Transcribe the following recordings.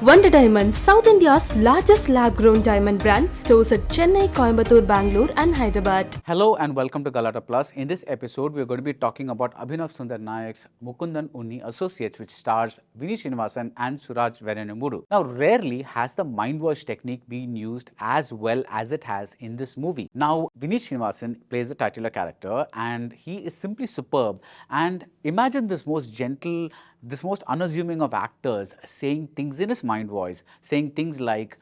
Wonder Diamond, South India's largest lab-grown diamond brand, stores at Chennai, Coimbatore, Bangalore and Hyderabad. Hello and welcome to galattaplus. In this episode, we are going to be talking about Abhinav Sundar Nayak's Mukundan Unni Associates, which stars Vineeth Sreenivasan and Suraj Venjaramoodu. Now, rarely has the mind voice technique been used as well as it has in this movie. Now, Vineeth Sreenivasan plays the titular character and he is simply superb. And imagine this most gentle, this most unassuming of actors saying things in his mind voice, saying things like,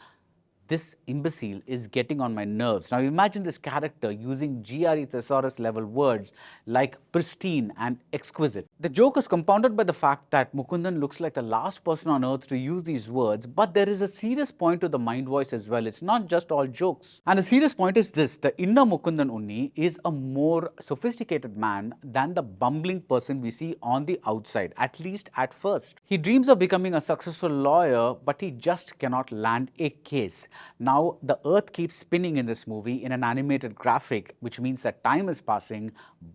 "This imbecile is getting on my nerves." Now imagine this character using GRE thesaurus level words like pristine and exquisite. The joke is compounded by the fact that Mukundan looks like the last person on earth to use these words, but there is a serious point to the mind voice as well. It's not just all jokes. And the serious point is this: the inner Mukundan Unni is a more sophisticated man than the bumbling person we see on the outside, at least at first. He dreams of becoming a successful lawyer, but he just cannot land a case. Now, the earth keeps spinning in this movie in an animated graphic, which means that time is passing,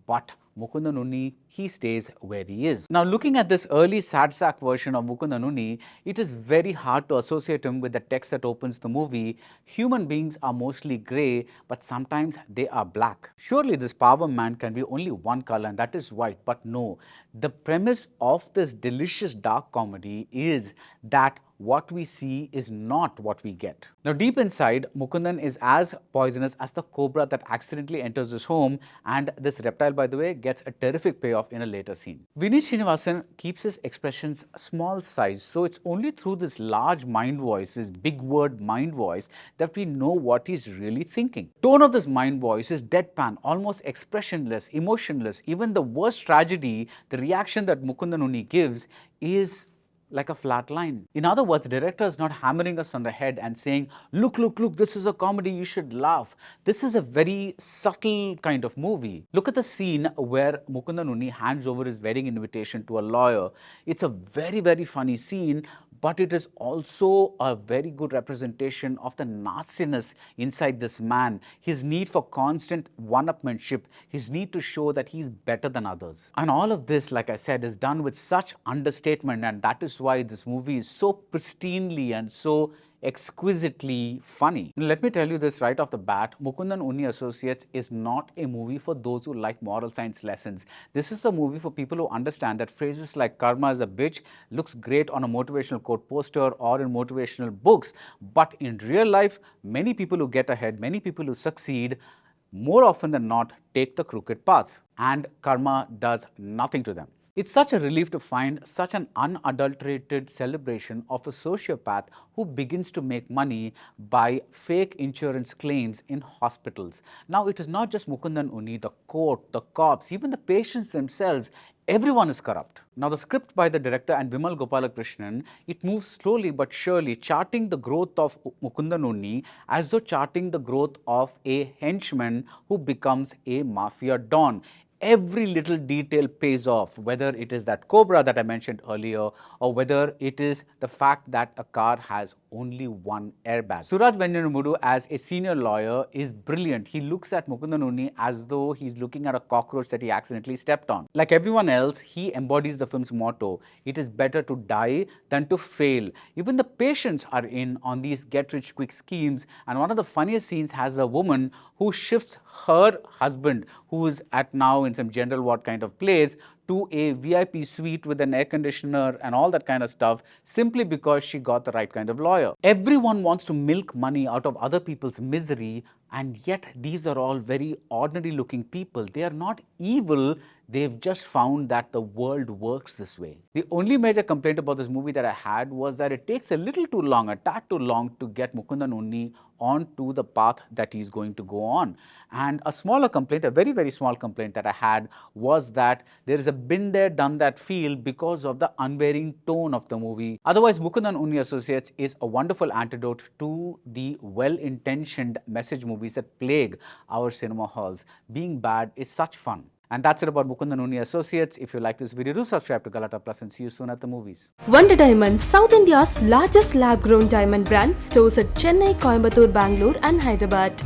but Mukundan Unni, he stays where he is. Now, looking at this early sad sack version of Mukundan Unni, it is very hard to associate him with the text that opens the movie. Human beings are mostly grey, but sometimes they are black. Surely this power man can be only one color, and that is white. But no, the premise of this delicious dark comedy is that what we see is not what we get. Now, deep inside, Mukundan is as poisonous as the cobra that accidentally enters his home, and this reptile, by the way, gets a terrific payoff in a later scene. Vineeth Sreenivasan keeps his expressions small size, so it's only through this large mind voice, this big word mind voice, that we know what he's really thinking. Tone of this mind voice is deadpan, almost expressionless, emotionless. Even the worst tragedy, the reaction that Mukundan Unni gives is like a flat line. In other words, the director is not hammering us on the head and saying, "Look, look, look, this is a comedy, you should laugh." This is a very subtle kind of movie. Look at the scene where Mukundan Unni hands over his wedding invitation to a lawyer. It's a very, very funny scene, but it is also a very good representation of the nastiness inside this man, his need for constant one-upmanship, his need to show that he's better than others. And all of this, like I said, is done with such understatement, and that is why this movie is so pristinely and so exquisitely funny. Let me tell you this right off the bat: Mukundan Unni Associates is not a movie for those who like moral science lessons. This is a movie for people who understand that phrases like "karma is a bitch" looks great on a motivational quote poster or in motivational books, but in real life, many people who get ahead, many people who succeed, more often than not take the crooked path, and karma does nothing to them. It's such a relief to find such an unadulterated celebration of a sociopath who begins to make money by fake insurance claims in hospitals. Now, it is not just Mukundan Unni, the court, the cops, even the patients themselves. Everyone is corrupt. Now, the script by the director and Vimal Gopalakrishnan, it moves slowly but surely, charting the growth of Mukundan Unni as though charting the growth of a henchman who becomes a mafia don. Every little detail pays off, whether it is that cobra that I mentioned earlier, or whether it is the fact that a car has only one airbag. Suraj Venjaramoodu as a senior lawyer is brilliant. He looks at Mukundan Unni as though he's looking at a cockroach that he accidentally stepped on. Like everyone else, he embodies the film's motto: it is better to die than to fail. Even the patients are in on these get-rich-quick schemes, and one of the funniest scenes has a woman who shifts her husband, who is at now in some general ward kind of place, to a VIP suite with an air conditioner and all that kind of stuff, simply because she got the right kind of lawyer. Everyone wants to milk money out of other people's misery, and yet these are all very ordinary looking people. They are not evil, they've just found that the world works this way. The only major complaint about this movie that I had was that it takes a little too long, a tad too long, to get Mukundan Unni onto the path that he's going to go on. And a smaller complaint, a very, very small complaint that I had, was that there is a been there, done that feel because of the unvarying tone of the movie. Otherwise, Mukundan Unni Associates is a wonderful antidote to the well-intentioned message movies that plague our cinema halls. Being bad is such fun. And that's it about Mukundan Unni Associates. If you like this video, do subscribe to galattaplus and see you soon at the movies. Wonder Diamond, South India's largest lab-grown diamond brand, stores at Chennai, Coimbatore, Bangalore and Hyderabad.